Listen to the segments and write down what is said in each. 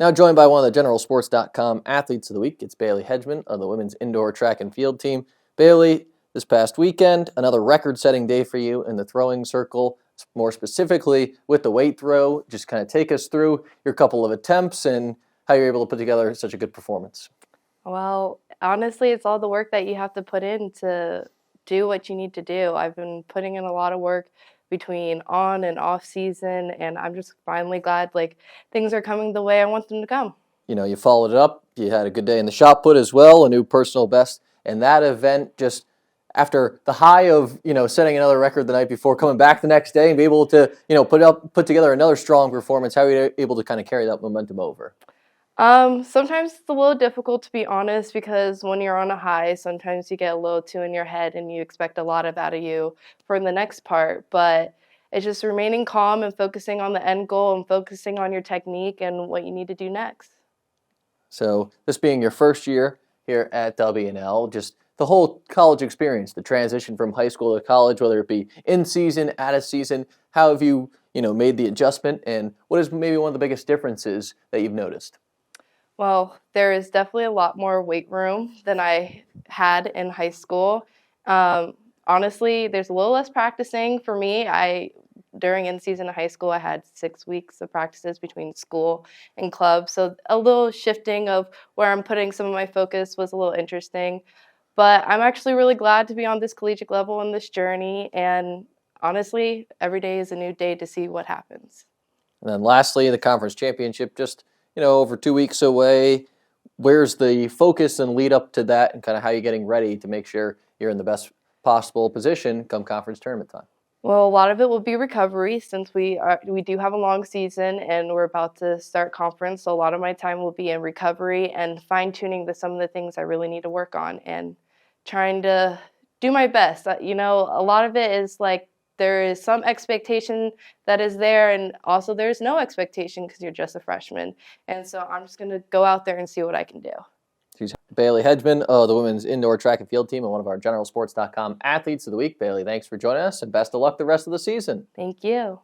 Now joined by one of the GeneralSports.com athletes of the week, it's Bailey Hedgemon of the women's indoor track and field team. Bailey, this past weekend, another record-setting day for you in the throwing circle, more specifically with the weight throw. Just kind of take us through your couple of attempts and how you're able to put together such a good performance. Well, honestly, it's all the work that you have to put in to do what you need to do. I've been putting in a lot of work between on and off season, and I'm just finally glad things are coming the way I want them to come. You know, you followed it up. You had a good day in the shot put as well, a new personal best. And that event, just after the high of, setting another record the night before, coming back the next day and be able to, put together another strong performance, how are you able to kind of carry that momentum over? Sometimes it's a little difficult, to be honest, because when you're on a high, sometimes you get a little too in your head and you expect a lot out of you for the next part. But it's just remaining calm and focusing on the end goal and focusing on your technique and what you need to do next. So this being your first year here at W&L, just the whole college experience, the transition from high school to college, whether it be in season, out of season, how have you, made the adjustment, and what is maybe one of the biggest differences that you've noticed? Well, there is definitely a lot more weight room than I had in high school. Honestly, there's a little less practicing for me. During in season of high school, I had 6 weeks of practices between school and club. So a little shifting of where I'm putting some of my focus was a little interesting. But I'm actually really glad to be on this collegiate level in this journey. And honestly, every day is a new day to see what happens. And then lastly, the conference championship, just over 2 weeks away. Where's the focus and lead up to that, and kind of how you're getting ready to make sure you're in the best possible position come conference tournament time? Well, a lot of it will be recovery since we do have a long season and we're about to start conference. So a lot of my time will be in recovery and fine-tuning some of the things I really need to work on and trying to do my best. A lot of it is there is some expectation that is there, and also there's no expectation because you're just a freshman. And so I'm just going to go out there and see what I can do. She's Bailey Hedgemon of the women's indoor track and field team and one of our GeneralSports.com athletes of the week. Bailey, thanks for joining us, and best of luck the rest of the season. Thank you.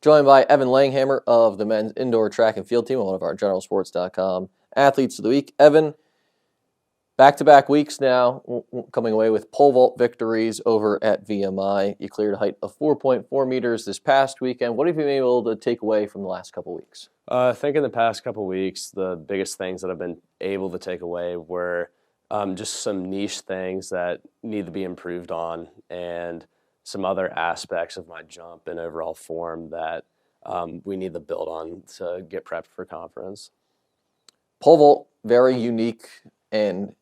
Joined by Evan Langhammer of the men's indoor track and field team and one of our GeneralSports.com athletes of the week. Evan, back-to-back weeks now, coming away with pole vault victories over at VMI. You cleared a height of 4.4 meters this past weekend. What have you been able to take away from the last couple weeks? I think in the past couple weeks, the biggest things that I've been able to take away were just some niche things that need to be improved on and some other aspects of my jump and overall form that we need to build on to get prepped for conference. Pole vault, very unique and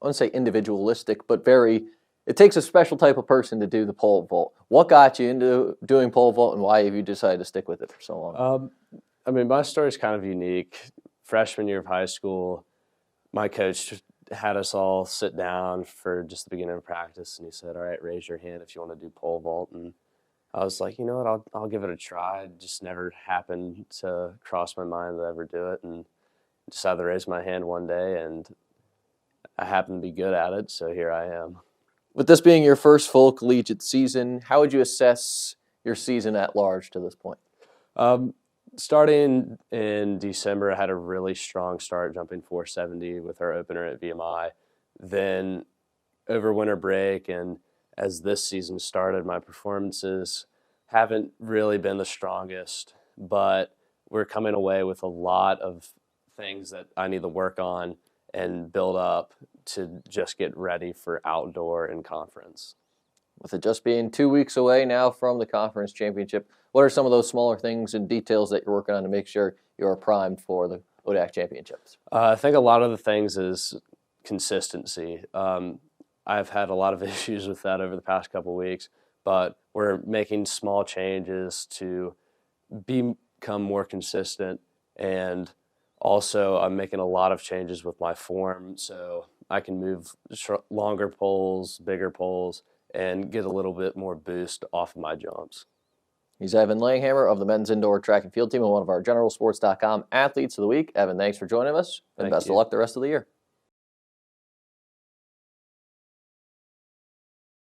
I wouldn't say individualistic, but it takes a special type of person to do the pole vault. What got you into doing pole vault, and why have you decided to stick with it for so long? My story is kind of unique. Freshman year of high school, my coach had us all sit down for just the beginning of practice, and he said, "All right, raise your hand if you want to do pole vault." And I was like, you know what, I'll give it a try. It just never happened to cross my mind to ever do it, and decided to raise my hand one day, and I happen to be good at it, so here I am. With this being your first full collegiate season, how would you assess your season at large to this point? Starting in December, I had a really strong start, jumping 470 with our opener at VMI. Then over winter break and as this season started, my performances haven't really been the strongest, but we're coming away with a lot of things that I need to work on and build up to just get ready for outdoor and conference. With it just being 2 weeks away now from the conference championship, what are some of those smaller things and details that you're working on to make sure you're primed for the ODAC championships? I think a lot of the things is consistency. I've had a lot of issues with that over the past couple of weeks, but we're making small changes to become more consistent, and also I'm making a lot of changes with my form so I can move longer poles, bigger poles, and get a little bit more boost off of my jumps. He's Evan Langhammer of the men's indoor track and field team and one of our GeneralSports.com athletes of the week. Evan, thanks for joining us, and best of luck the rest of the year.